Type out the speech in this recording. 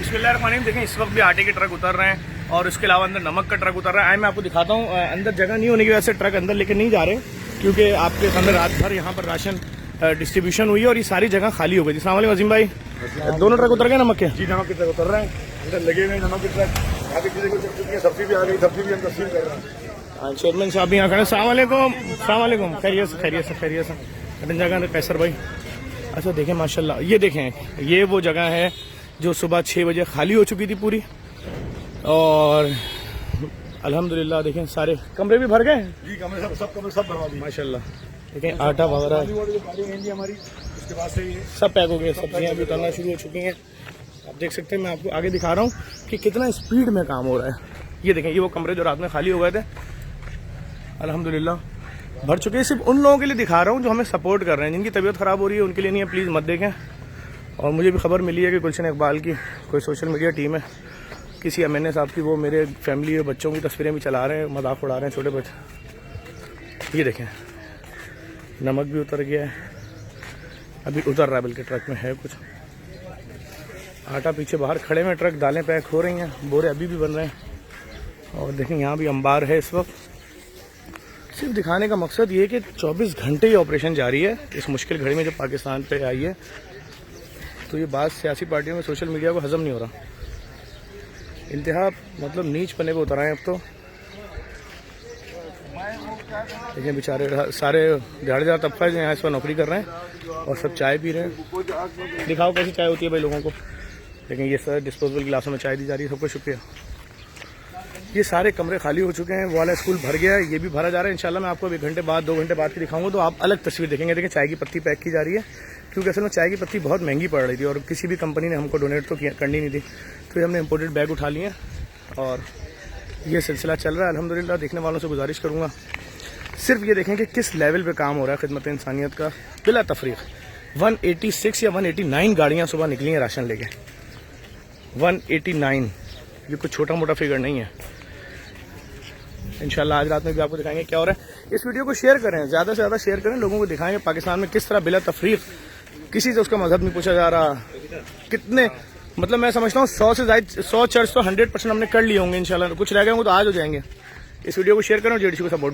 बिस्मिल्लाहिर्रहमानिर्रहीम। देखें इस वक्त भी आटे के ट्रक उतर रहे हैं और उसके अलावा अंदर नमक का ट्रक उतर रहा है। आए मैं आपको दिखाता हूँ। अंदर जगह नहीं होने की वजह से ट्रक अंदर लेके नहीं जा रहे, क्योंकि आपके अंदर रात भर यहाँ पर राशन डिस्ट्रीब्यूशन हुई है और ये सारी जगह खाली हो गई। अस्सलाम वालेकुम अजीम भाई, दोनों ट्रक उतर गए नमक के? जी, नमक के ट्रक उतर रहे हैं, अंदर लगे हुए नमक के ट्रक। आगे चीजें कुछ चल चुकी है, सब्जी भी आ गई, सब्जी भी हम तस्लीम कर रहे हैं। चेयरमैन साहब भी यहाँ खड़े। अस्सलाम वालेकुम। खैरियत से कटन जगह कैसर भाई। अच्छा देखें माशाल्लाह, ये देखें, ये वो जगह है जो सुबह 6 बजे खाली हो चुकी थी पूरी, और अल्हम्दुलिल्लाह देखें सारे कमरे भी भर गए। जी, कमरे सब भरवा दिए माशाल्लाह। देखें आटा वगैरह हमारी उसके बाद से सब पैक हो गए, सब्जियां भी उतरना शुरू हो चुकी हैं। आप देख सकते हैं, मैं आपको आगे दिखा रहा हूँ कि कितना स्पीड में काम हो रहा है। ये देखें, ये वो कमरे जो रात में खाली हो गए थे अल्हम्दुलिल्लाह भर चुके हैं। सिर्फ उन लोगों के लिए दिखा रहा हूँ जो हमें सपोर्ट कर रहे हैं, जिनकी तबीयत ख़राब हो रही है उनके लिए नहीं है, प्लीज़ मत देखें। और मुझे भी खबर मिली है कि गुलशन इकबाल की कोई सोशल मीडिया टीम है किसी MNA साहब की, वो मेरे फैमिली और बच्चों की तस्वीरें भी चला रहे हैं, मजाक उड़ा रहे हैं छोटे बच्चे। ये देखें नमक भी उतर गया है, अभी उतर रहा है, बल्कि ट्रक में है कुछ आटा। पीछे बाहर खड़े में ट्रक, दालें पैक हो रही हैं, बोरे अभी भी बन रहे हैं। और देखें यहाँ भी अंबार है इस वक्त। सिर्फ दिखाने का मकसद ये है कि 24 घंटे ये ऑपरेशन जारी है इस मुश्किल घड़ी में जो पाकिस्तान पे आई है। तो ये बात सियासी पार्टियों में सोशल मीडिया को हजम नहीं हो रहा, इंतहा मतलब नीच पने पे उतर आए अब तो। देखिए बेचारे सारे दिहाड़ीदार तबका जो यहाँ इस पर नौकरी कर रहे हैं और सब चाय पी रहे हैं। दिखाओ कैसी चाय होती है भाई लोगों को। लेकिन ये सर डिस्पोजेबल गिलासों में चाय दी जा रही है, सबको शुक्रिया। ये सारे कमरे खाली हो चुके हैं, वो वाला स्कूल भर गया है, ये भी भरा जा रहा है। इंशाल्लाह मैं आपको 1 घंटे बाद 2 घंटे बाद की दिखाऊंगा तो आप अलग तस्वीर देखेंगे। देखिए चाय की पत्ती पैक की जा रही है, क्योंकि असल में चाय की पत्ती बहुत महंगी पड़ रही थी और किसी भी कंपनी ने हमको डोनेट तो करनी नहीं थी, तो हमने इम्पोर्टेड बैग उठा लिए और ये सिलसिला चल रहा है अल्हम्दुलिल्लाह। देखने वालों से गुजारिश करूँगा सिर्फ ये देखें कि किस लेवल पे काम हो रहा है खिदमत इंसानियत का बिला तफरीक। 186 या 189 गाड़ियाँ सुबह निकली हैं राशन लेके। 189, ये कुछ छोटा मोटा फिगर नहीं है। इंशाल्लाह आज रात में भी आपको दिखाएंगे क्या हो रहा है। इस वीडियो को शेयर करें, ज़्यादा से ज़्यादा शेयर करें, लोगों को दिखाएंगे पाकिस्तान में किस तरह बिला तफरीक किसी से उसका मजहब नहीं पूछा जा रहा। कितने मतलब मैं समझता हूँ 100 से ज़्यादा 100 चर्च तो 100% हमने कर लिए होंगे। इंशाल्लाह कुछ रह गए होंगे तो आज हो जाएंगे। इस वीडियो को शेयर करें और JDC को सपोर्ट